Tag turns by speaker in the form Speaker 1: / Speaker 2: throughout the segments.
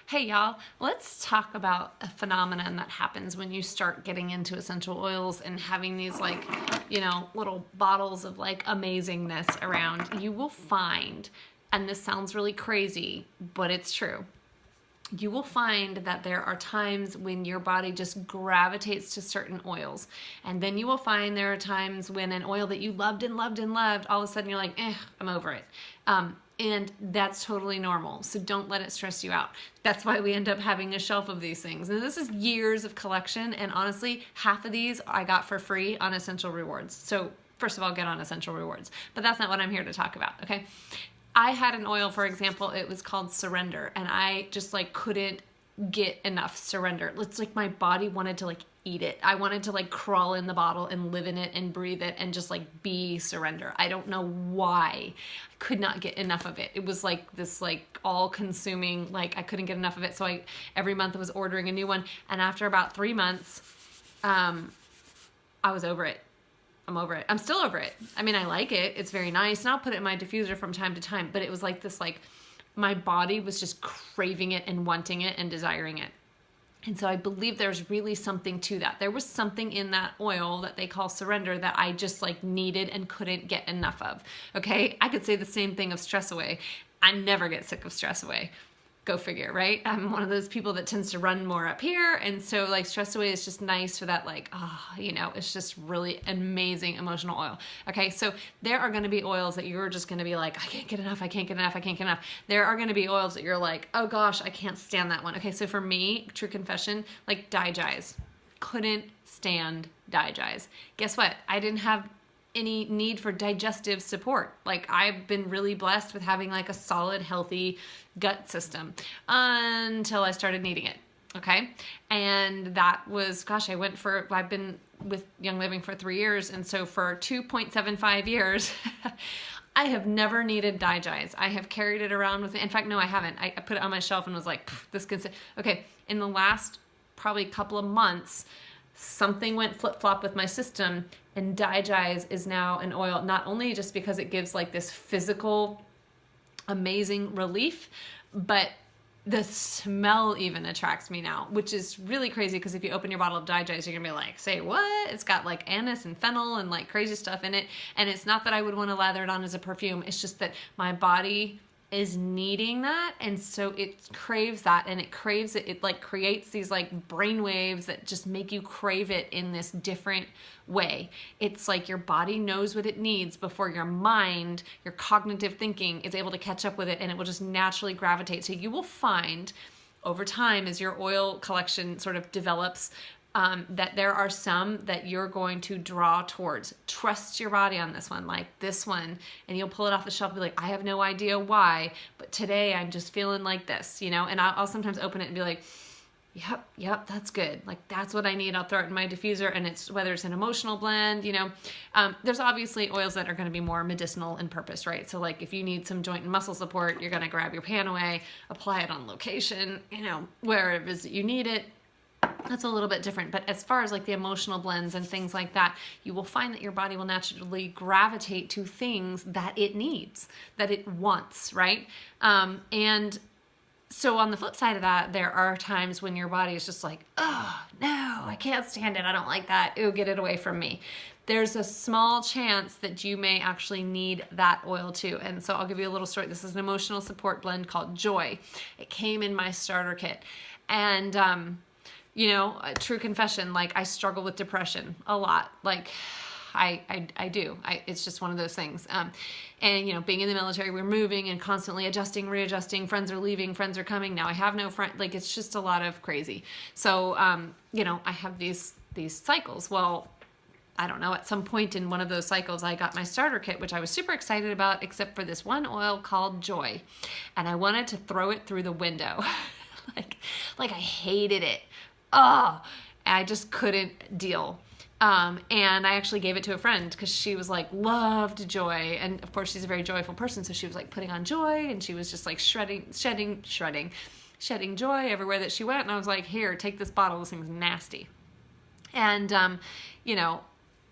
Speaker 1: Hey y'all, let's talk about a phenomenon that happens when you start getting into essential oils and having these little bottles of amazingness around. You will find, and this sounds really crazy, but it's true. You will find that there are times when your body just gravitates to certain oils. And then you will find there are times when an oil that you loved and loved and loved, all of a sudden you're like, I'm over it. And that's totally normal. So don't let it stress you out. That's why we end up having a shelf of these things. And this is years of collection. And honestly, half of these I got for free on Essential Rewards. So first of all, get on Essential Rewards. But that's not what I'm here to talk about, okay? I had an oil, for example, it was called Surrender, and I just couldn't get enough Surrender. It's like my body wanted to eat it. I wanted to crawl in the bottle and live in it and breathe it and just be Surrender. I don't know why. I could not get enough of it. It was this all consuming, I couldn't get enough of it. So every month I was ordering a new one. And after about 3 months, I was over it. I'm over it. I'm still over it. I mean, I like it. It's very nice. And I'll put it in my diffuser from time to time. But it was my body was just craving it and wanting it and desiring it. And so I believe there's really something to that. There was something in that oil that they call Surrender that I just needed and couldn't get enough of. Okay? I could say the same thing of Stress Away. I never get sick of Stress Away. Go figure, right? I'm one of those people that tends to run more up here. And so Stress Away is just nice for that, it's just really amazing emotional oil. Okay. So there are going to be oils that you're just going to be I can't get enough. I can't get enough. I can't get enough. There are going to be oils that you're oh gosh, I can't stand that one. Okay. So for me, true confession, Digize. Couldn't stand Digize. Guess what? I didn't have any need for digestive support. I've been really blessed with having a solid, healthy gut system until I started needing it. Okay. And that was, I've been with Young Living for 3 years. And so for 2.75 years, I have never needed Digize. I have carried it around with me. In fact, no, I haven't. I put it on my shelf and was this can sit. Okay. In the last probably couple of months, something went flip-flop with my system, and Digize is now an oil, not only just because it gives this physical amazing relief, but the smell even attracts me now, which is really crazy because if you open your bottle of Digize, you're gonna be say what? It's got anise and fennel and crazy stuff in it. And it's not that I would want to lather it on as a perfume. It's just that my body is needing that, and so it craves that, and it craves it. It creates these brain waves that just make you crave it in this different way. It's your body knows what it needs before your mind, your cognitive thinking is able to catch up with it, and it will just naturally gravitate. So you will find over time as your oil collection sort of develops, that there are some that you're going to draw towards. Trust your body on this one, this one, and you'll pull it off the shelf and be I have no idea why, but today I'm just feeling this, and I'll sometimes open it and be yep, that's good. That's what I need. I'll throw it in my diffuser, and it's whether it's an emotional blend, there's obviously oils that are going to be more medicinal in purpose, right? So if you need some joint and muscle support, you're going to grab your Panaway, apply it on location, where it is that you need it. That's a little bit different. But as far as the emotional blends and things like that, you will find that your body will naturally gravitate to things that it needs, that it wants, right? And so on the flip side of that, there are times when your body is just oh, no, I can't stand it. I don't like that. Ew, get it away from me. There's a small chance that you may actually need that oil too. And so I'll give you a little story. This is an emotional support blend called Joy. It came in my starter kit. And, true confession, I struggle with depression a lot. I do. It's just one of those things. And, being in the military, we're moving and constantly adjusting, readjusting. Friends are leaving, friends are coming. Now I have no friend. It's just a lot of crazy. So, I have these cycles. Well, I don't know, at some point in one of those cycles, I got my starter kit, which I was super excited about, except for this one oil called Joy. And I wanted to throw it through the window. I hated it. Oh, I just couldn't deal. And I actually gave it to a friend because she was loved Joy. And of course she's a very joyful person. So she was putting on Joy, and she was just shedding Joy everywhere that she went. And I was here, take this bottle. This thing's nasty. And,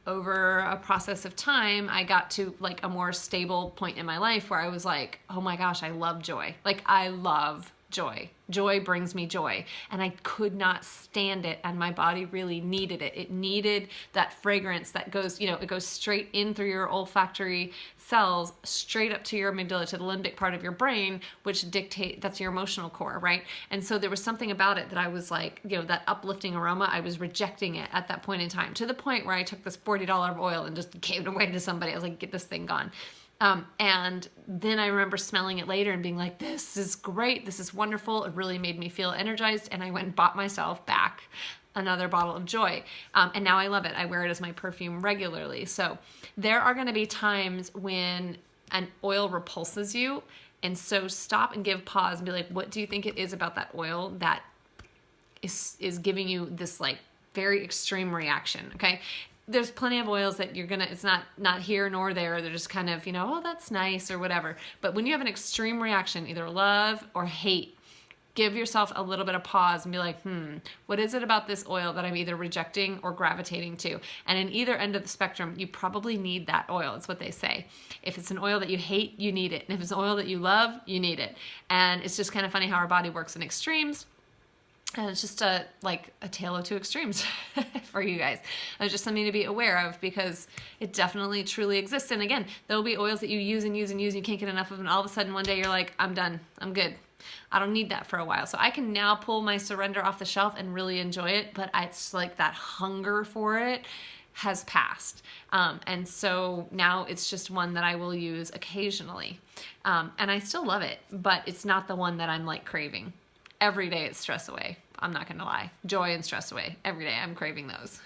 Speaker 1: over a process of time, I got to a more stable point in my life where I was oh my gosh, I love Joy. I love joy. Joy brings me joy. And I could not stand it, and my body really needed it. It needed that fragrance that goes, it goes straight in through your olfactory cells, straight up to your amygdala, to the limbic part of your brain, which that's your emotional core, right? And so there was something about it that I was like, that uplifting aroma, I was rejecting it at that point in time, to the point where I took this $40 oil and just gave it away to somebody. I was like, get this thing gone. And then I remember smelling it later and being like, this is great. This is wonderful. It really made me feel energized. And I went and bought myself back another bottle of Joy. And now I love it. I wear it as my perfume regularly. So there are going to be times when an oil repulses you. And so stop and give pause and be like, what do you think it is about that oil that is giving you this like very extreme reaction? Okay. There's plenty of oils that it's not here nor there. They're just kind of, oh, that's nice or whatever. But when you have an extreme reaction, either love or hate, give yourself a little bit of pause and be like, what is it about this oil that I'm either rejecting or gravitating to? And in either end of the spectrum, you probably need that oil. It's what they say. If it's an oil that you hate, you need it. And if it's an oil that you love, you need it. And it's just kind of funny how our body works in extremes. And it's just a tale of two extremes for you guys. It's just something to be aware of, because it definitely truly exists. And again, there'll be oils that you use and use and use and you can't get enough of, and all of a sudden one day you're like, I'm done. I'm good. I don't need that for a while. So I can now pull my Surrender off the shelf and really enjoy it, but it's like that hunger for it has passed. And so now it's just one that I will use occasionally. And I still love it, but it's not the one that I'm like craving. Every day it's Stress Away. I'm not going to lie. Joy and Stress Away. Every day I'm craving those.